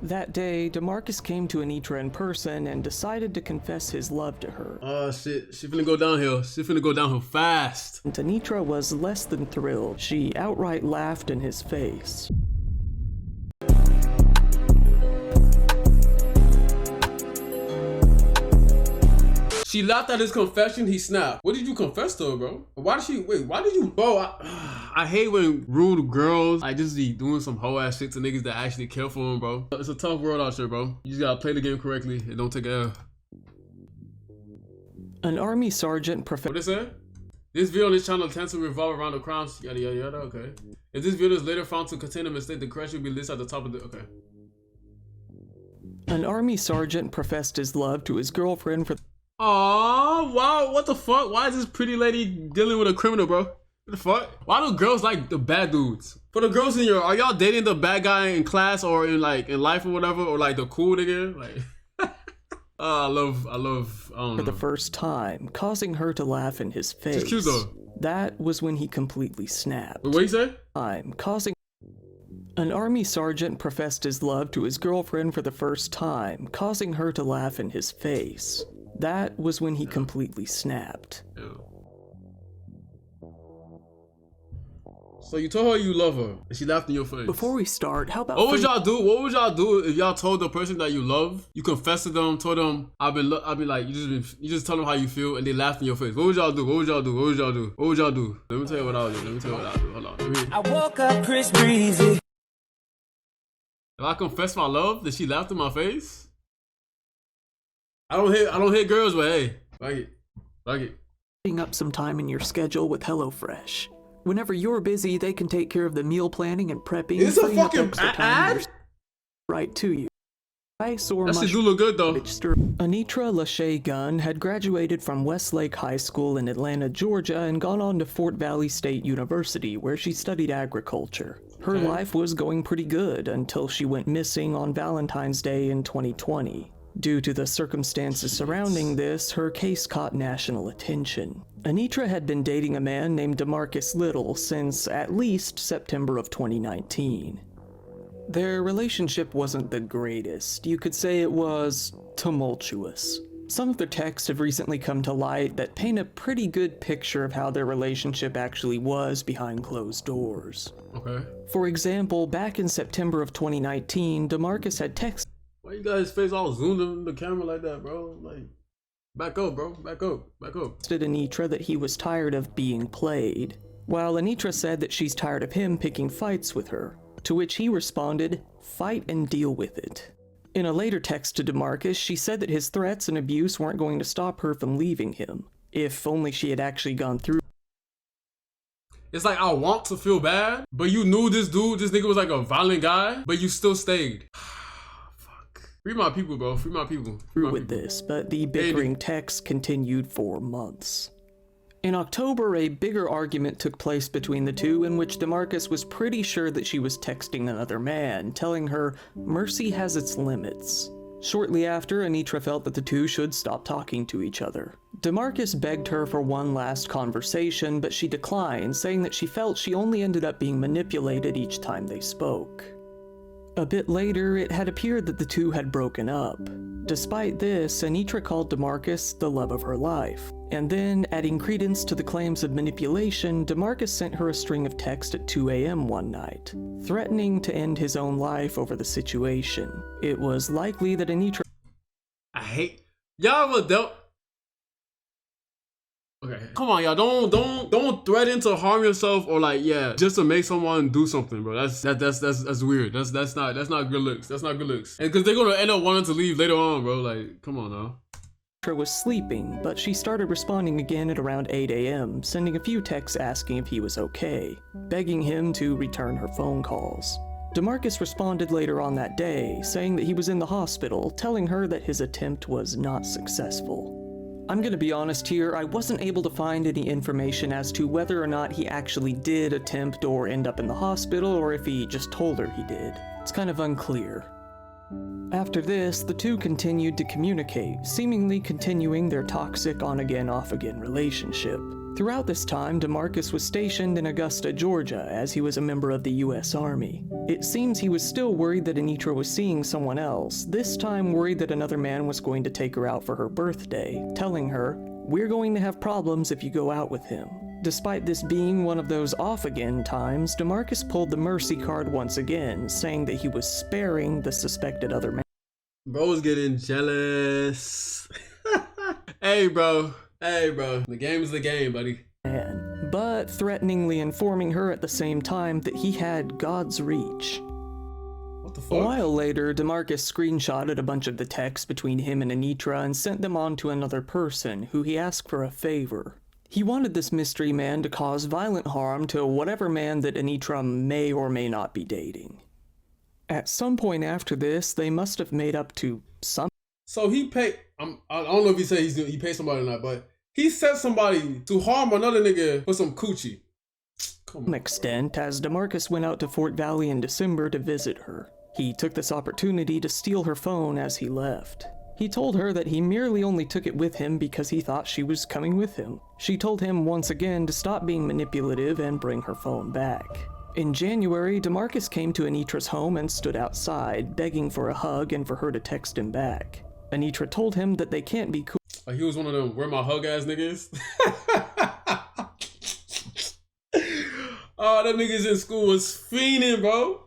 That day, DeMarcus came to Anitra in person and decided to confess his love to her. Oh shit, she finna go downhill. She finna go downhill fast. And Anitra was less than thrilled. She outright laughed in his face. She laughed at his confession, he snapped. What did you confess to her, bro? Why did she, wait, why did you, bro, I hate when rude girls, I just be doing some hoe ass shit to niggas that actually care for them, bro. It's a tough world out here, bro. You just gotta play the game correctly and don't take a L. An Army sergeant What they say? This video on this channel tends to revolve around the crimes, yada yada yada, okay. If this video is later found to contain a mistake, the correction will be listed at the top of the, okay. An Army sergeant professed his love to his girlfriend for Aww, wow, what the fuck? Why is this pretty lady dealing with a criminal, bro? What the fuck? Why do girls like the bad dudes? For the girls in your, are y'all dating the bad guy in class or in like in life or whatever, or like the cool nigga? Like, I love, I don't know. For the first time, causing her to laugh in his face. She's cute though. That was when he completely snapped. Wait, what you say? An Army sergeant professed his love to his girlfriend for the first time, causing her to laugh in his face. That was when he completely snapped. Ew. So you told her you love her, and she laughed in your face. Before we start, how about what would y'all do? What would y'all do if y'all told the person that you love, you confessed to them, told them I've been like you just tell them how you feel, and they laughed in your face? What would y'all do? What would y'all do? What would y'all do? What would y'all do? Let me tell you what I'll do. Let me tell you what I'll do. Hold on. I woke up Chris Breezy. If I confess my love, that she laughed in my face? I don't hit girls, but hey, like it. Setting up some time in your schedule with HelloFresh. Whenever you're busy, they can take care of the meal planning and prepping. Is this a freeing up fucking extra time ad? Right to you. Rice or That shit do look good though. Anitra Lachey Gunn had graduated from Westlake High School in Atlanta, Georgia, and gone on to Fort Valley State University, where she studied agriculture. Her life was going pretty good until she went missing on Valentine's Day in 2020. Due to the circumstances surrounding this, her case caught national attention. Anitra had been dating a man named DeMarcus Little since at least September of 2019. Their relationship wasn't the greatest. You could say it was tumultuous. Some of their texts have recently come to light that paint a pretty good picture of how their relationship actually was behind closed doors. Okay. For example, back in September of 2019, DeMarcus had texted Why you guys face all zoomed in the camera like that, bro? Like, back up, bro. Back up. Anitra that he was tired of being played, while Anitra said that she's tired of him picking fights with her, to which he responded, "Fight and deal with it." In a later text to DeMarcus, she said that his threats and abuse weren't going to stop her from leaving him, if only she had actually gone through. It's like, I want to feel bad, but you knew this nigga was like a violent guy, but you still stayed. Free my people, bro. Free my people. With this, but the bickering texts continued for months. In October, a bigger argument took place between the two in which DeMarcus was pretty sure that she was texting another man, telling her mercy has its limits. Shortly after, Anitra felt that the two should stop talking to each other. DeMarcus begged her for one last conversation, but she declined, saying that she felt she only ended up being manipulated each time they spoke. A bit later, it had appeared that the two had broken up. Despite this, Anitra called DeMarcus the love of her life. And then, adding credence to the claims of manipulation, DeMarcus sent her a string of texts at 2 a.m. one night, threatening to end his own life over the situation. It was likely that Anitra... Y'all ever dealt... Okay, come on, y'all. Don't threaten to harm yourself or like, yeah, just to make someone do something, bro. That's weird. That's not good looks. That's not good looks. And because they're gonna end up wanting to leave later on, bro. Like, come on now. was sleeping, but she started responding again at around 8 a.m., sending a few texts asking if he was okay, begging him to return her phone calls. DeMarcus responded later on that day, saying that he was in the hospital, telling her that his attempt was not successful. I'm gonna be honest here, I wasn't able to find any information as to whether or not he actually did attempt or end up in the hospital, or if he just told her he did. It's kind of unclear. After this, the two continued to communicate, seemingly continuing their toxic on-again, off-again relationship. Throughout this time, DeMarcus was stationed in Augusta, Georgia, as he was a member of the U.S. Army. It seems he was still worried that Anitra was seeing someone else, this time worried that another man was going to take her out for her birthday, telling her, "We're going to have problems if you go out with him." Despite this being one of those off-again times, DeMarcus pulled the mercy card once again, saying that he was sparing the suspected other man. Bro's getting jealous. Hey, bro. The game is the game, buddy. But threateningly informing her at the same time that he had God's reach. What the A fuck? while later, DeMarcus screenshotted a bunch of the texts between him and Anitra and sent them on to another person, who he asked for a favor. He wanted this mystery man to cause violent harm to whatever man that Anitra may or may not be dating. At some point after this, they must have made up to some So he paid. I don't know if he said he paid somebody or not, but he sent somebody to harm another nigga for some coochie. Come on. extent, as DeMarcus went out to Fort Valley in December to visit her. He took this opportunity to steal her phone as he left. He told her that he merely only took it with him because he thought she was coming with him. She told him once again to stop being manipulative and bring her phone back. In January, DeMarcus came to Anitra's home and stood outside, begging for a hug and for her to text him back. Anitra told him that they can't be cool Like he was one of them where my hug ass niggas. Oh, that niggas in school was fiending, bro.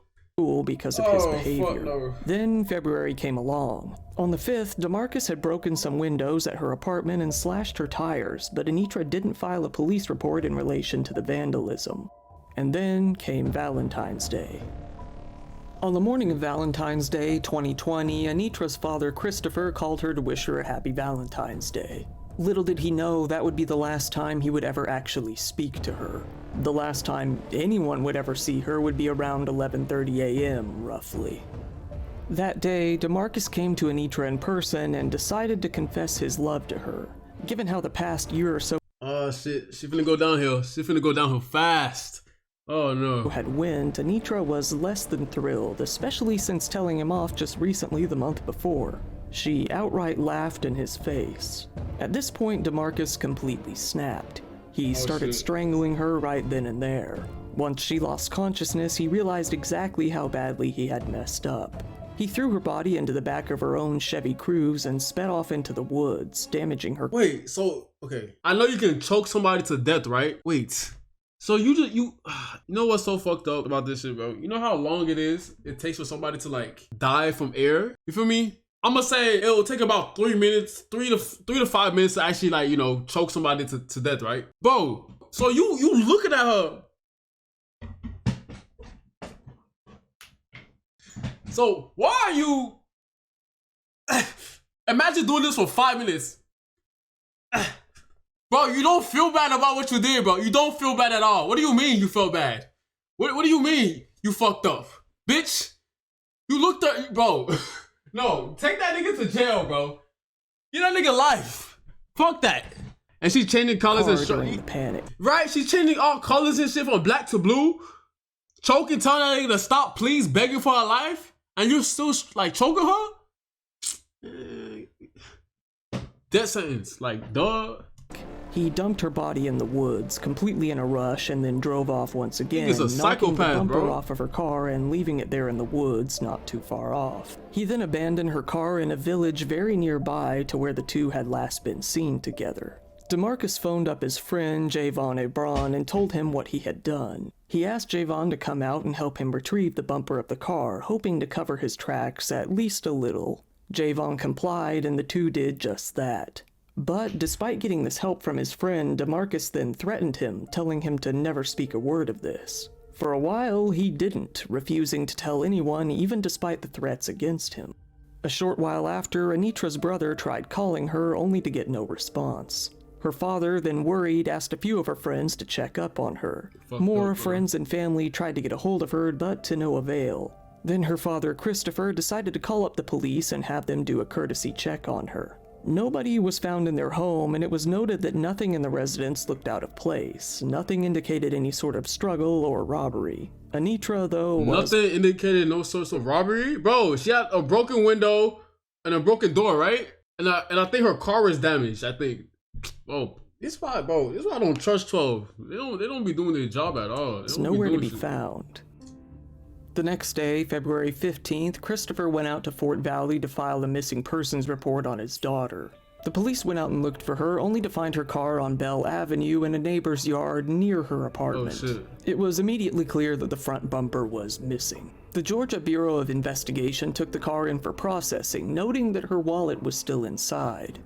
because of his Oh, behavior. fuck no. Then February came along. On the 5th, DeMarcus had broken some windows at her apartment and slashed her tires, but Anitra didn't file a police report in relation to the vandalism. And then came Valentine's Day. On the morning of Valentine's Day 2020, Anitra's father Christopher called her to wish her a happy Valentine's Day. Little did he know that would be the last time he would ever actually speak to her. The last time anyone would ever see her would be around 11:30 a.m., roughly. That day, DeMarcus came to Anitra in person and decided to confess his love to her. Given how the past year or so Oh shit, she finna go downhill. She finna go downhill fast. Oh no. had went, Anitra was less than thrilled, especially since telling him off just recently the month before. She outright laughed in his face. At this point, DeMarcus completely snapped. He started shit. strangling her right then and there. Once she lost consciousness, he realized exactly how badly he had messed up. He threw her body into the back of her own Chevy Cruze and sped off into the woods, damaging her. Wait, so okay. I know you can choke somebody to death, right? Wait. So you know what's so fucked up about this shit, bro? You know how long it takes for somebody to like die from air? You feel me? I'm gonna say it'll take about 3 minutes, 3 to 5 minutes to actually like, you know, choke somebody to death, right? Bro, so you looking at her. So why are you imagine doing this for 5 minutes? Bro, you don't feel bad about what you did, bro. You don't feel bad at all. What do you mean you felt bad? What do you mean you fucked up? Bitch, you looked at, bro. No, take that nigga to jail, bro. Get that nigga life. Fuck that. And she's changing colors and during the shit. panic. Right? She's changing all colors and shit from black to blue. Choking, telling that nigga to stop, please, begging for her life. And you're still like choking her? Death sentence. Like, duh. He dumped her body in the woods, completely in a rush, and then drove off once again, He's a knocking the psychopath, bumper bro. off of her car and leaving it there in the woods not too far off. He then abandoned her car in a village very nearby to where the two had last been seen together. DeMarcus phoned up his friend Javon Ebron and told him what he had done. He asked Javon to come out and help him retrieve the bumper of the car, hoping to cover his tracks at least a little. Javon complied and the two did just that. But despite getting this help from his friend, DeMarcus then threatened him, telling him to never speak a word of this. For a while, he didn't, refusing to tell anyone even despite the threats against him. A short while after, Anitra's brother tried calling her only to get no response. Her father, then worried, asked a few of her friends to check up on her. More friends and family tried to get a hold of her, but to no avail. Then her father, Christopher, decided to call up the police and have them do a courtesy check on her. Nobody was found in their home, and it was noted that nothing in the residence looked out of place. Nothing indicated any sort of struggle or robbery. Anitra, though, was... Nothing indicated no source of robbery? Bro, she had a broken window and a broken door, right? And I think her car was damaged, I think. Oh, This why, bro. This why I don't trust 12. They don't be doing their job at all. Was nowhere to be found. The next day, February 15th, Christopher went out to Fort Valley to file a missing persons report on his daughter. The police went out and looked for her, only to find her car on Bell Avenue in a neighbor's yard near her apartment. Oh, shit. It was immediately clear that the front bumper was missing. The Georgia Bureau of Investigation took the car in for processing, noting that her wallet was still inside.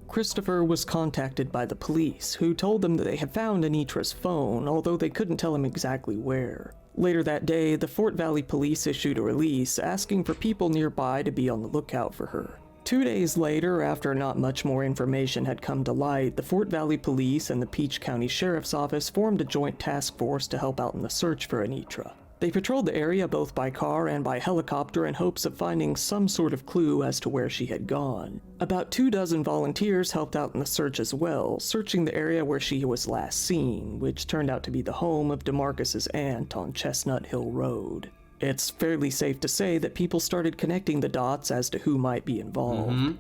Christopher was contacted by the police, who told them that they had found Anitra's phone, although they couldn't tell him exactly where. Later that day, the Fort Valley police issued a release asking for people nearby to be on the lookout for her. 2 days later, after not much more information had come to light, the Fort Valley Police and the Peach County Sheriff's Office formed a joint task force to help out in the search for Anitra. They patrolled the area both by car and by helicopter in hopes of finding some sort of clue as to where she had gone. About 24 volunteers helped out in the search as well, searching the area where she was last seen, which turned out to be the home of DeMarcus's aunt on Chestnut Hill Road. It's fairly safe to say that people started connecting the dots as to who might be involved.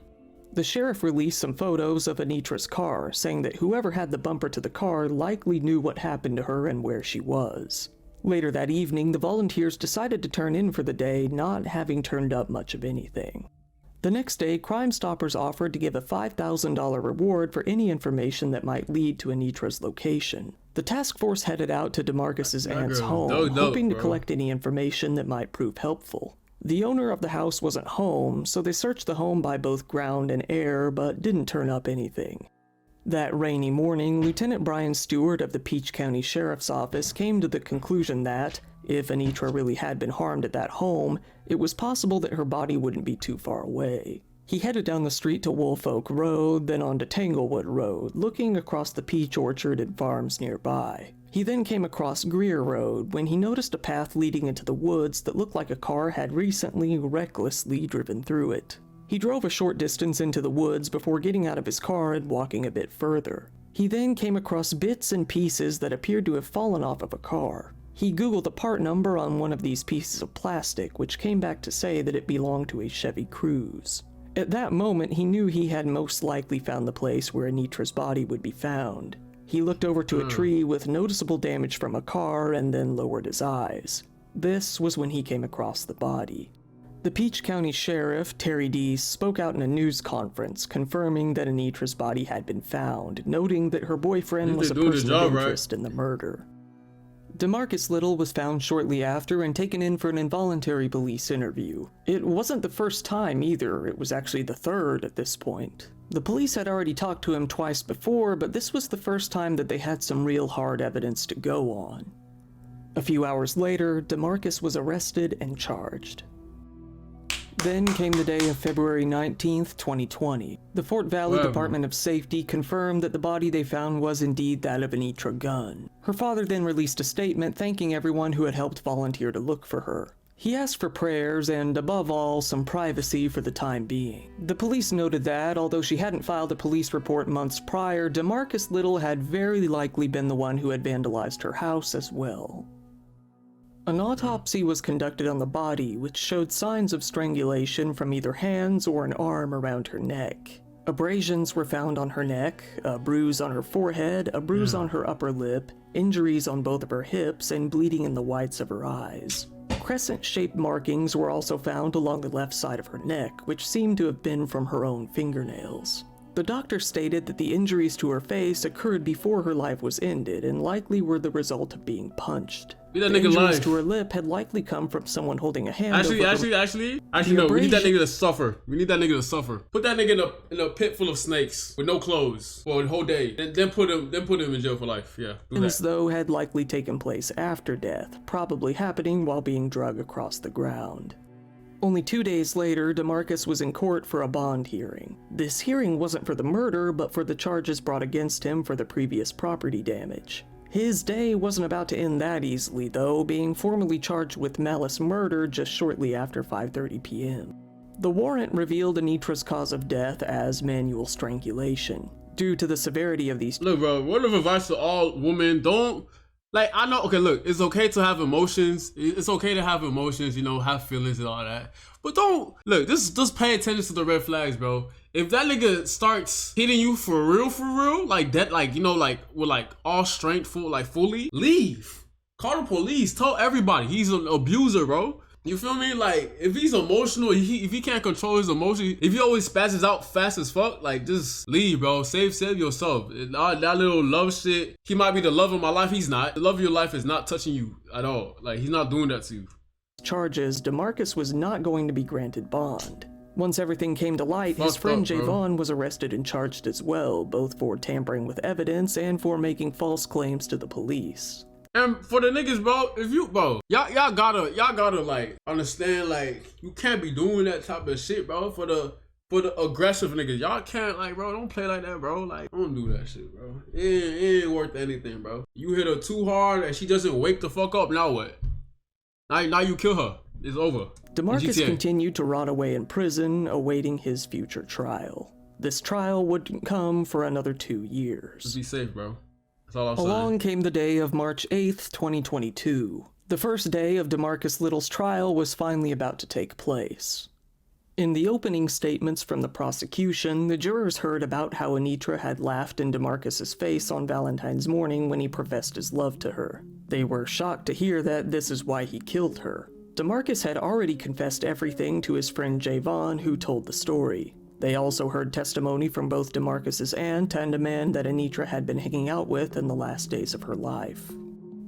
The sheriff released some photos of Anitra's car, saying that whoever had the bumper to the car likely knew what happened to her and where she was. Later that evening, the volunteers decided to turn in for the day, not having turned up much of anything. The next day, Crime Stoppers offered to give a $5,000 reward for any information that might lead to Anitra's location. The task force headed out to DeMarcus's aunt's home, hoping to collect any information that might prove helpful. The owner of the house wasn't home, so they searched the home by both ground and air, but didn't turn up anything. That rainy morning, Lieutenant Brian Stewart of the Peach County Sheriff's Office came to the conclusion that, if Anitra really had been harmed at that home, it was possible that her body wouldn't be too far away. He headed down the street to Wolf Oak Road, then onto Tanglewood Road, looking across the peach orchard and farms nearby. He then came across Greer Road when he noticed a path leading into the woods that looked like a car had recently recklessly driven through it. He drove a short distance into the woods before getting out of his car and walking a bit further. He then came across bits and pieces that appeared to have fallen off of a car. He Googled the part number on one of these pieces of plastic, which came back to say that it belonged to a Chevy Cruze. At that moment, he knew he had most likely found the place where Anitra's body would be found. He looked over to a tree with noticeable damage from a car and then lowered his eyes. This was when he came across the body. The Peach County Sheriff, Terry Deese, spoke out in a news conference confirming that Anitra's body had been found, noting that her boyfriend was a person of interest in the murder. DeMarcus Little was found shortly after and taken in for an involuntary police interview. It wasn't the first time either, it was actually the third at this point. The police had already talked to him twice before, but this was the first time that they had some real hard evidence to go on. A few hours later, DeMarcus was arrested and charged. Then came the day of February 19th, 2020. The Fort Valley Department of Safety confirmed that the body they found was indeed that of Anitra Gunn. Her father then released a statement thanking everyone who had helped volunteer to look for her. He asked for prayers and, above all, some privacy for the time being. The police noted that, although she hadn't filed a police report months prior, DeMarcus Little had very likely been the one who had vandalized her house as well. An autopsy was conducted on the body, which showed signs of strangulation from either hands or an arm around her neck. Abrasions were found on her neck, a bruise on her forehead, a bruise on her upper lip, injuries on both of her hips, and bleeding in the whites of her eyes. Crescent-shaped markings were also found along the left side of her neck, which seemed to have been from her own fingernails. The doctor stated that the injuries to her face occurred before her life was ended and likely were the result of being punched. The injuries to her lip had likely come from someone holding a hand Actually, no, we need that nigga to suffer. We need that nigga to suffer. Put that nigga in a pit full of snakes with no clothes for a whole day. And then put him in jail for life. Yeah, do that. As though had likely taken place after death, probably happening while being dragged across the ground. Only 2 days later, DeMarcus was in court for a bond hearing. This hearing wasn't for the murder, but for the charges brought against him for the previous property damage. His day wasn't about to end that easily, though, being formally charged with malice murder just shortly after 5:30 p.m. The warrant revealed Anitra's cause of death as manual strangulation. Due to the severity of these— Look, bro, word of advice to all women, don't— Like, I know, okay, look, it's okay to have emotions. It's okay to have emotions, you know, have feelings and all that. But don't— Look, just pay attention to the red flags, bro. if that nigga starts hitting you for real, like that, like, you know, like with like all strength, full, like fully, leave. Call the police. Tell everybody he's an abuser, bro. You feel me? Like, if he's emotional, if he can't control his emotions, if he always spazzes out fast as fuck, like, just leave, bro. Save yourself. That little love shit, he might be the love of my life. He's not. The love of your life is not touching you at all. Like, he's not doing that to you. Charges, DeMarcus was not going to be granted bond. Once everything came to light, his friend Javon was arrested and charged as well, both for tampering with evidence and for making false claims to the police. And for the niggas, bro, if you, bro, y'all gotta like understand, like, you can't be doing that type of shit, bro. For the aggressive niggas, y'all can't, like, bro, don't play like that, bro. Like, don't do that shit, bro. It ain't worth anything, bro. You hit her too hard and she doesn't wake the fuck up. Now what? Now you kill her. It's over. DeMarcus continued to rot away in prison, awaiting his future trial. This trial wouldn't come for another 2 years. Just be safe, bro. That's all I'm saying. Along came the day of March 8th, 2022. The first day of DeMarcus Little's trial was finally about to take place. In the opening statements from the prosecution, the jurors heard about how Anitra had laughed in DeMarcus's face on Valentine's morning when he professed his love to her. They were shocked to hear that this is why he killed her. DeMarcus had already confessed everything to his friend Javon, who told the story. They also heard testimony from both DeMarcus's aunt and a man that Anitra had been hanging out with in the last days of her life.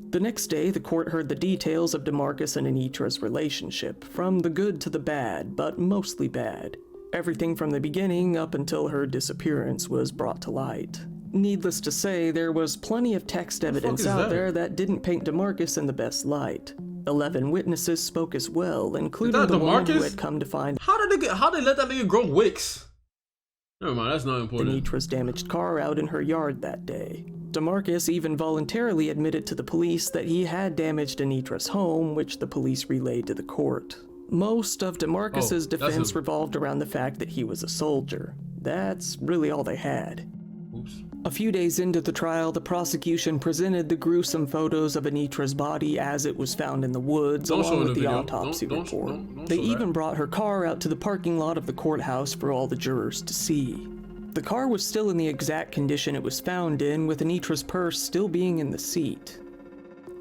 The next day, the court heard the details of DeMarcus and Anitra's relationship, from the good to the bad, but mostly bad. Everything from the beginning up until her disappearance was brought to light. Needless to say, there was plenty of text evidence out there that didn't paint DeMarcus in the best light. 11 witnesses spoke as well, including the woman who had come to find how they let that nigga grow wicks? Never mind, that's not important. Anitra's damaged car out in her yard that day. DeMarcus even voluntarily admitted to the police that he had damaged Anitra's home, which the police relayed to the court. Most of DeMarcus's defense revolved around the fact that he was a soldier. That's really all they had. Oops. A few days into the trial, the prosecution presented the gruesome photos of Anitra's body as it was found in the woods, along with the autopsy report. They even brought her car out to the parking lot of the courthouse for all the jurors to see. The car was still in the exact condition it was found in, with Anitra's purse still being in the seat.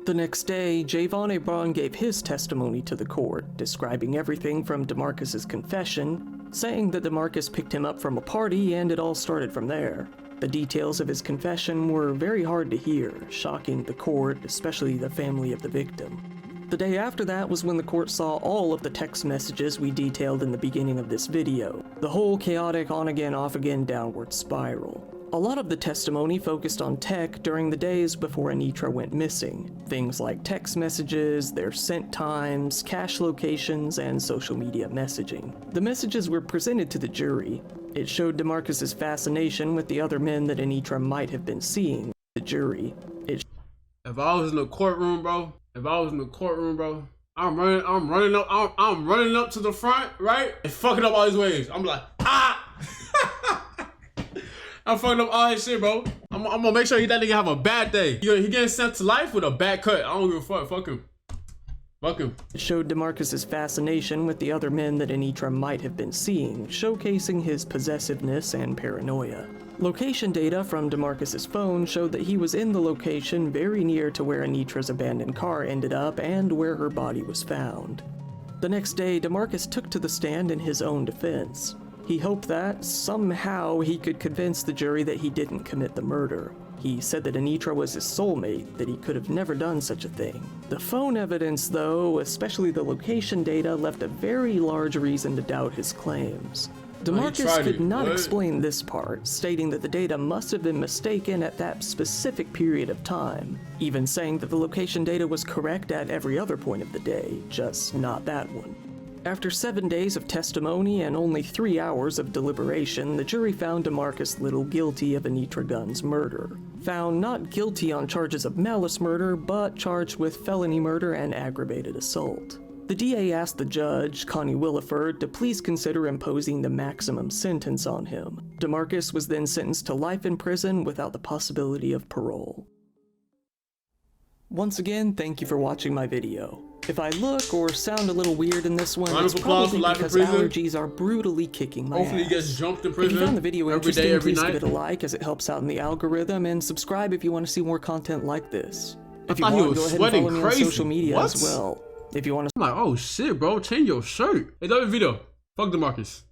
The next day, Javon Abron gave his testimony to the court, describing everything from DeMarcus's confession, saying that DeMarcus picked him up from a party and it all started from there. The details of his confession were very hard to hear, shocking the court, especially the family of the victim. The day after that was when the court saw all of the text messages we detailed in the beginning of this video, the whole chaotic on-again, off-again downward spiral. A lot of the testimony focused on tech during the days before Anitra went missing, things like text messages, their sent times, cache locations, and social media messaging. The messages were presented to the jury. It showed DeMarcus's fascination with the other men that Anitra might have been seeing. The jury. If I was in the courtroom, bro, I'm running up to the front, right? And fucking up all these waves. I'm like, ah! I'm fucking up all this shit, bro. I'm gonna make sure that nigga have a bad day. He getting sent to life with a bad cut. I don't give a fuck. Fuck him. Fuck him. It showed DeMarcus's fascination with the other men that Anitra might have been seeing, showcasing his possessiveness and paranoia. Location data from DeMarcus's phone showed that he was in the location very near to where Anitra's abandoned car ended up and where her body was found. The next day, DeMarcus took to the stand in his own defense. He hoped that, somehow, he could convince the jury that he didn't commit the murder. He said that Anitra was his soulmate, that he could have never done such a thing. The phone evidence, though, especially the location data, left a very large reason to doubt his claims. DeMarcus could not explain this part, stating that the data must have been mistaken at that specific period of time, even saying that the location data was correct at every other point of the day, just not that one. After 7 days of testimony and only 3 hours of deliberation, the jury found DeMarcus Little guilty of Anitra Gunn's murder. Found not guilty on charges of malice murder, but charged with felony murder and aggravated assault. The DA asked the judge, Connie Williford, to please consider imposing the maximum sentence on him. DeMarcus was then sentenced to life in prison without the possibility of parole. Once again, thank you for watching my video. If I look or sound a little weird in this one, Round it's of applause probably for life in because prison. allergies are brutally kicking my Hopefully he ass. gets jumped in If prison you found the video every interesting, day, every please night. give it a like as it helps out in the algorithm, and subscribe if you want to see more content like this. If you thought he want, was go ahead and sweating follow me crazy. on social media What? as well. If you want to I'm like, oh shit, bro, change your shirt. Hey, David Vito, fuck DeMarcus.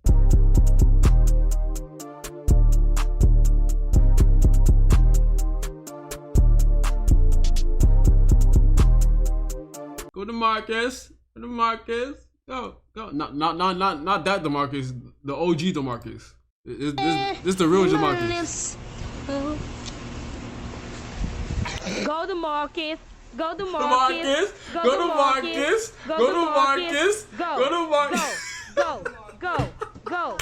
Go DeMarcus. Go DeMarcus. Go. Not that DeMarcus. The OG DeMarcus. This the real DeMarcus. Go to Marcus. Go to DeMarcus. Marcus. Go to Marcus. Go to Marcus. Go to Marcus. Go. Go. Go.